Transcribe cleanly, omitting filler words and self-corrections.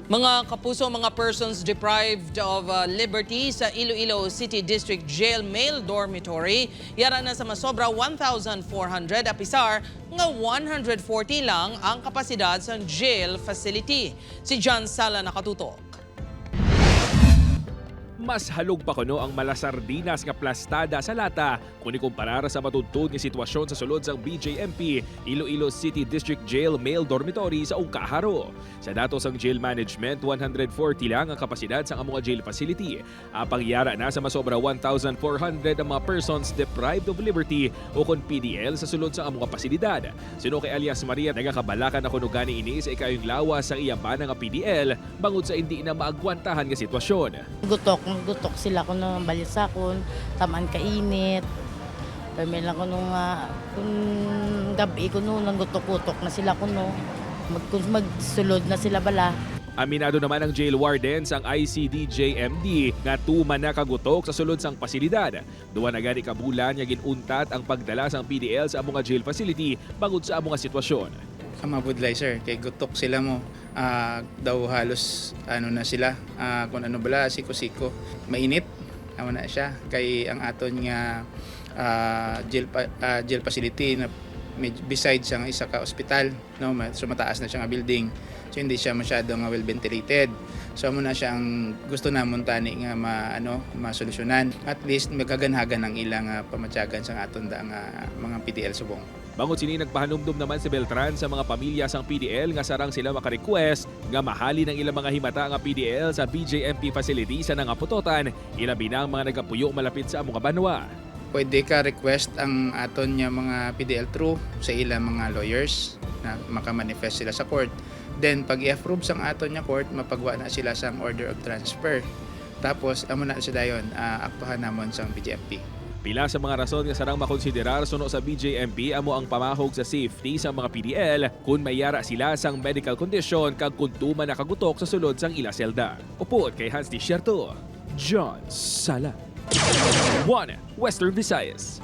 Mga kapuso, mga persons deprived of liberty sa Iloilo City District Jail Male Dormitory, yara na sa masobra 1,400 apisar nga 140 lang ang kapasidad sa jail facility. Si John Sala nakatutok. Mas halog pa kuno ang malasardinas nga plastada sa lata kung ikumpara sa matudtod nga sitwasyon sa sulod sang BJMP Iloilo City District Jail Male Dormitory sa Ungkaharo. Sa datos sang jail management, 140 lang ang kapasidad sa among jail facility. Apang yara na sa masobra 1,400 ang mga persons deprived of liberty o kon PDL sa sulod sa among pasilidad. Sino kay alias Maria nagakabalakan na kuno gani ini sa ikayong lawas sa iyang bana nga PDL bangod sa hindi na maagwantahan nga sitwasyon. Gutok sila ko nung balisakon, tamaan kainit. Dami lang ko nung kung gabi ko nung gutok-gutok na sila ko nung magsulod na sila bala. Aminado naman ang jail warden sang ICDJMD nga tuman na kagutok sa sulod sang pasilidad. Duwa na gani kabulan nga ginuntat ang pagdala sang PDL sa among jail facility bangod sa among sitwasyon. Kamabudlay sir, kay gutok sila mo. Daw halos na sila, kung ano bala, siko-siko. Mainit, na siya. Kay ang aton nga jail facility na besides ang isa ka ospital, no, so mataas na siya nga building. So hindi siya masyadong well ventilated. So muna siya ang gusto namon tani nga masolusyonan. At least magaganhagan ang ilang pamatyagan sa aton da nga mga PDL subong. Bangod sini nagpahanumdum naman si Beltran sa mga pamilya sang PDL nga sarang sila maka-request nga mahali ng ilang mga himata nga PDL sa BJMP facility sa nangaputotan, ilabi na ang mga nagapuyo malapit sa among banwa. Pwede ka request ang aton nga mga PDL through sa ilang mga lawyers na makamanifest sila sa court. Then pag i-approve sang aton nga court, mapagwa na sila sang order of transfer. Tapos amo na sila dayon aktuhan namon sang BJMP. Pila sa mga rason nga sarang makonsiderar suno sa BJMP amo ang pamahog sa safety sa mga PDL kung mayara sila sang medical condition kag kung tuman nakagutok sa sulod sang ila selda. Upod kay Hans Desierto, John Sala. 1 Western Visayas.